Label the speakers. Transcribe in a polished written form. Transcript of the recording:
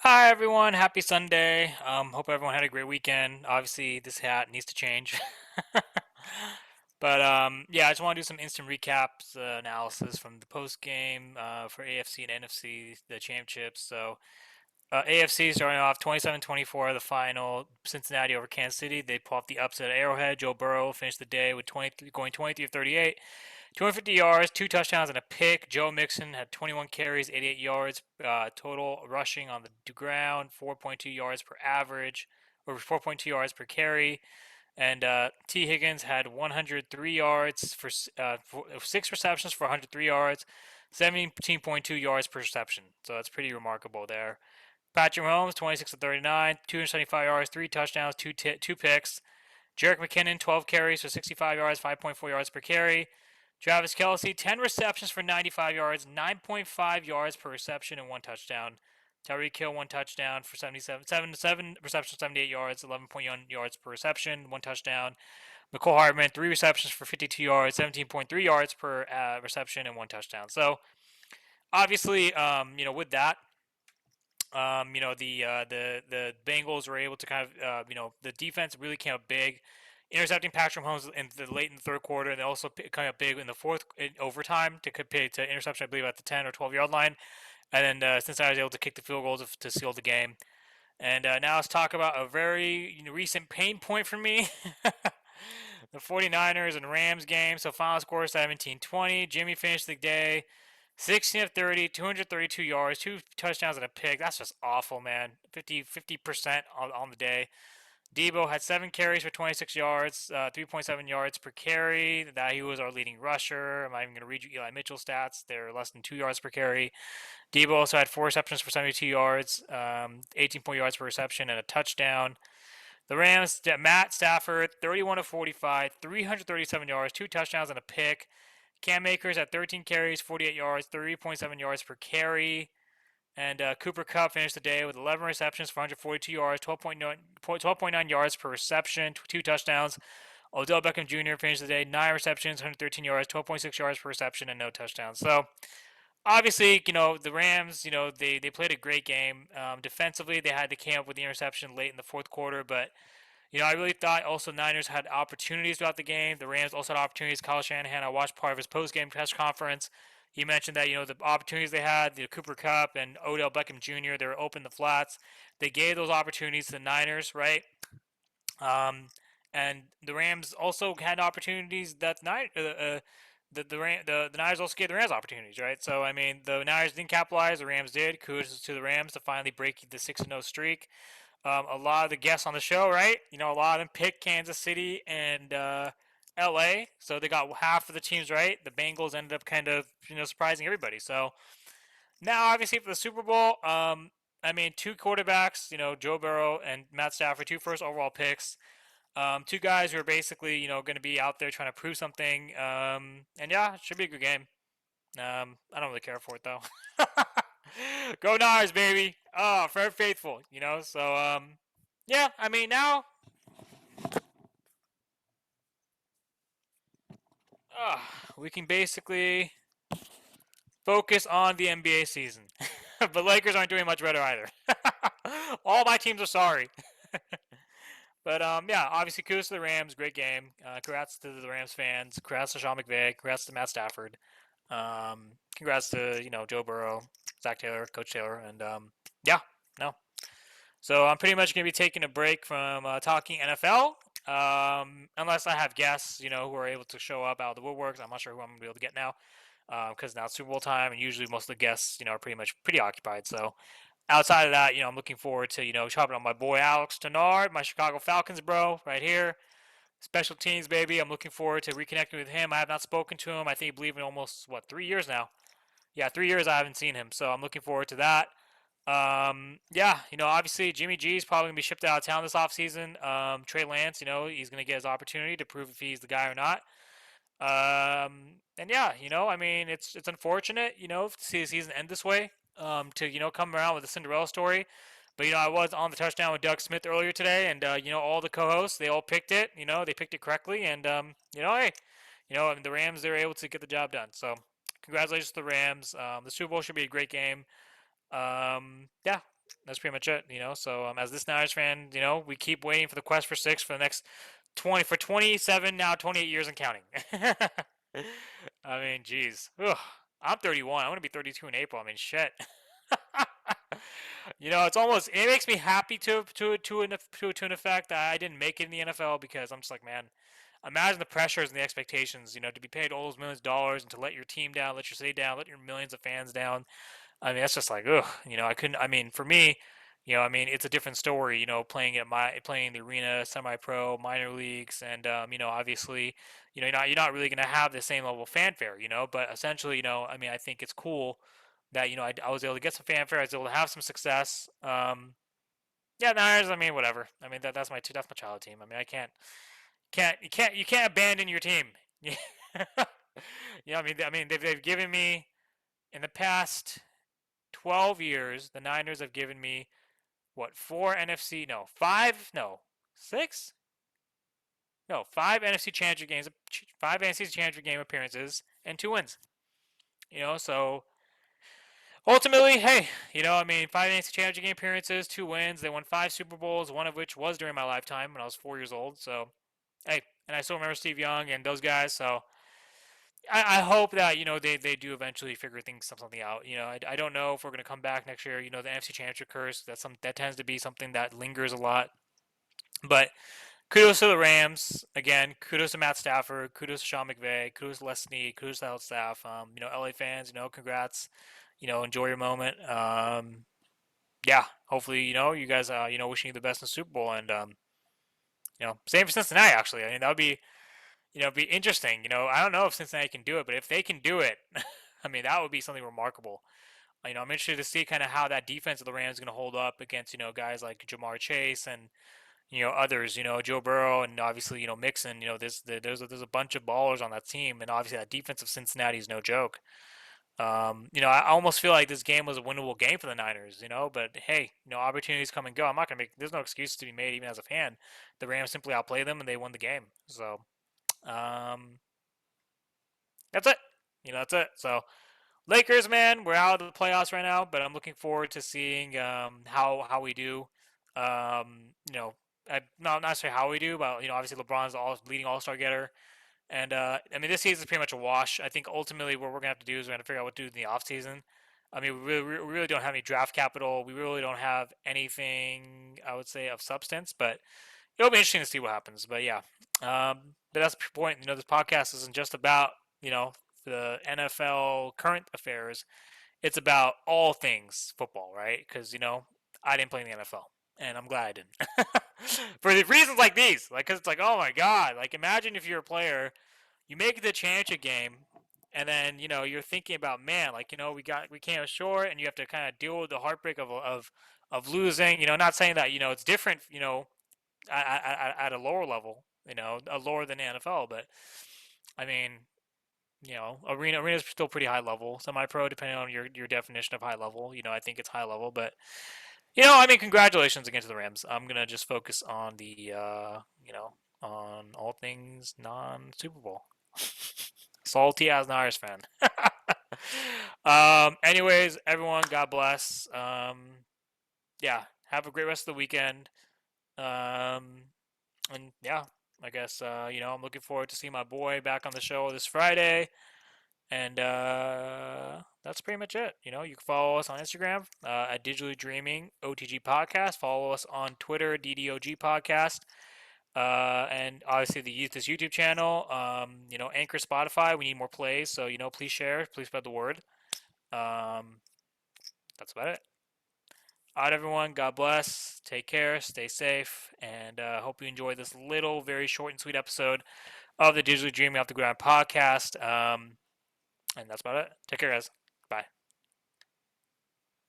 Speaker 1: Hi everyone, happy Sunday. Hope everyone had a great weekend. Obviously, this hat needs to change. But yeah, I just want to do some instant recaps, analysis from the post game for AFC and NFC, the championships. So AFC starting off 27-24, the final, Cincinnati over Kansas City. They pull off the upset at Arrowhead. Joe Burrow finished the day with 20, going 23 of 38, 250 yards, two touchdowns, and a pick. Joe Mixon had 21 carries, 88 yards total rushing on the ground, 4.2 yards per average, or 4.2 yards per carry. And T. Higgins had 103 yards for six receptions for 103 yards, 17.2 yards per reception. So that's pretty remarkable there. Patrick Mahomes, 26 of 39, 275 yards, three touchdowns, two picks. Jerick McKinnon, 12 carries for 65 yards, 5.4 yards per carry. Travis Kelce, 10 receptions for 95 yards, 9.5 yards per reception, and one touchdown. Tyreek Hill, one touchdown for 7 receptions, 78 yards, 11.1 yards per reception, one touchdown. McCole Hardman, three receptions for 52 yards, 17.3 yards per reception, and one touchdown. So obviously, with that, the Bengals were able to kind of the defense really came up big, intercepting Patrick Mahomes late in the third quarter, and they also came up big in the fourth in overtime to interception, I believe, at the 10 or 12 yard line, and then Cincinnati was able to kick the field goals to seal the game. And now let's talk about a very recent pain point for me. The 49ers and Rams game. So final score 17-20. Jimmy finished the day 16 of 30, 232 yards, two touchdowns and a pick. That's just awful, man. 50% on the day. Debo had 7 carries for 26 yards, 3.7 yards per carry. That he was our leading rusher. I'm not even going to read you Eli Mitchell stats. They're less than 2 yards per carry. Debo also had 4 receptions for 72 yards, 18 yards per reception, and a touchdown. The Rams, Matt Stafford, 31 of 45, 337 yards, 2 touchdowns, and a pick. Cam Akers had 13 carries, 48 yards, 3.7 yards per carry. And Cooper Kupp finished the day with 11 receptions for 142 yards, 12.9 yards per reception, 2 touchdowns. Odell Beckham Jr. finished the day 9 receptions, 113 yards, 12.6 yards per reception, and no touchdowns. So obviously, the Rams, they played a great game. Defensively, they had to came up with the interception late in the fourth quarter, but I really thought also Niners had opportunities throughout the game. The Rams also had opportunities. Kyle Shanahan, I watched part of his post-game press conference. He mentioned that, the opportunities they had, the Cooper Kupp and Odell Beckham Jr., they were open the flats. They gave those opportunities to the Niners, right? Um, and the Rams also had opportunities that the Niners also gave the Rams opportunities, right? So I mean, the Niners didn't capitalize, the Rams did. Kudos to the Rams to finally break the 6-0 streak. A lot of the guests on the show, right? A lot of them picked Kansas City and LA, so they got half of the teams right. The Bengals ended up kind of surprising everybody. So now, obviously, for the Super Bowl, I mean, two quarterbacks, Joe Burrow and Matt Stafford, two first overall picks. Two guys who are basically, going to be out there trying to prove something. And yeah, it should be a good game. I don't really care for it though. Go Niners, baby! Oh, forever faithful, So, yeah. I mean, now, we can basically focus on the NBA season. But Lakers aren't doing much better either. All my teams are sorry. But yeah, obviously kudos to the Rams. Great game. Congrats to the Rams fans. Congrats to Sean McVay. Congrats to Matt Stafford. Congrats to Joe Burrow, Zach Taylor, Coach Taylor, and yeah, no. So I'm pretty much gonna be taking a break from talking NFL, unless I have guests, who are able to show up out of the woodworks. I'm not sure who I'm gonna be able to get now, because now it's Super Bowl time, and usually most of the guests, are pretty occupied. So outside of that, I'm looking forward to, chopping on my boy Alex Tenard, my Chicago Falcons bro, right here. Special teams, baby. I'm looking forward to reconnecting with him. I have not spoken to him, I think, believe in almost, 3 years now? Yeah, 3 years I haven't seen him. So I'm looking forward to that. Yeah, obviously Jimmy G is probably going to be shipped out of town this offseason. Trey Lance, he's going to get his opportunity to prove if he's the guy or not. And yeah, I mean, it's unfortunate, to see the season end this way. To come around with a Cinderella story. But I was on the touchdown with Doug Smith earlier today, and all the co-hosts they all picked it. They picked it correctly, and hey, I mean, the Rams they're able to get the job done. So congratulations to the Rams. The Super Bowl should be a great game. Yeah, That's pretty much it. So as this Niners fan, we keep waiting for the quest for six for the next 27 now 28 years and counting. I mean, geez. Ugh. I'm 31. I'm gonna be 32 in April. I mean, shit. It makes me happy to an effect that I didn't make it in the NFL because I'm just like, man, imagine the pressures and the expectations, to be paid all those millions of dollars and to let your team down, let your city down, let your millions of fans down. I mean, that's just like, ugh, I couldn't. I mean, for me, it's a different story. Playing the arena, semi-pro, minor leagues, and obviously, you're not really gonna have the same level of fanfare. But essentially, I mean, I think it's cool that I was able to get some fanfare. I was able to have some success. Yeah, Niners. I mean, whatever. I mean, that's my childhood team. I mean, I you can't abandon your team. I mean, they've given me in the past 12 years, the Niners have given me what, four NFC, no, five, no, six, no, five NFC Championship games, five NFC Championship game appearances, and two wins. So ultimately, hey, I mean, five NFC Championship game appearances, two wins. They won five Super Bowls, one of which was during my lifetime when I was 4 years old. So hey, and I still remember Steve Young and those guys. So I hope that they do eventually figure something out. I don't know if we're gonna come back next year. The NFC Championship curse, that tends to be something that lingers a lot. But kudos to the Rams again. Kudos to Matt Stafford. Kudos to Sean McVay. Kudos to Les Snead. Kudos to the staff. LA fans. Congrats. Enjoy your moment. Yeah. Hopefully, you guys. Wishing you the best in the Super Bowl, and same for Cincinnati. Actually, I mean that would be be interesting. I don't know if Cincinnati can do it, but if they can do it, I mean, that would be something remarkable. I'm interested to see kind of how that defense of the Rams is going to hold up against, guys like Jamar Chase and, others, Joe Burrow and obviously, Mixon. There's a bunch of ballers on that team, and obviously that defense of Cincinnati is no joke. I almost feel like this game was a winnable game for the Niners, but hey, opportunities come and go. I'm not going to there's no excuse to be made even as a fan. The Rams simply outplayed them and they won the game. So, um, that's it. That's it. So Lakers, man, we're out of the playoffs right now, but I'm looking forward to seeing how we do. Not necessarily how we do, but obviously LeBron's the leading All Star getter, and I mean this season is pretty much a wash. I think ultimately what we're gonna have to do is we're gonna figure out what to do in the off season. I mean, we really don't have any draft capital. We really don't have anything, I would say, of substance, but it'll be interesting to see what happens. But yeah, but that's the point. This podcast isn't just about the NFL current affairs. It's about all things football, right? Because I didn't play in the NFL, and I'm glad I didn't. For the reasons like these, like, because it's like, oh my god, like imagine if you're a player, you make it to the championship game, and then you're thinking about, man, like we came short, and you have to kind of deal with the heartbreak of losing. Not saying that it's different, at a lower level, a lower than the NFL. But I mean, arena's still pretty high level. Semi-pro, depending on your definition of high level. I think it's high level, but I mean, congratulations again to the Rams. I'm gonna just focus on on all things non-Super Bowl. Salty as an Irish fan. Anyways, everyone, God bless. Yeah, have a great rest of the weekend. Um, and yeah, I guess I'm looking forward to seeing my boy back on the show this Friday. And that's pretty much it. You can follow us on Instagram at Digitally Dreaming OTG Podcast. Follow us on Twitter, DDOG Podcast. And obviously this YouTube channel, Anchor, Spotify. We need more plays, so please share, please spread the word. That's about it. All right, everyone. God bless. Take care. Stay safe, and hope you enjoy this little, very short and sweet episode of the Digitally Dreaming Off the Ground podcast. And that's about it. Take care, guys. Bye.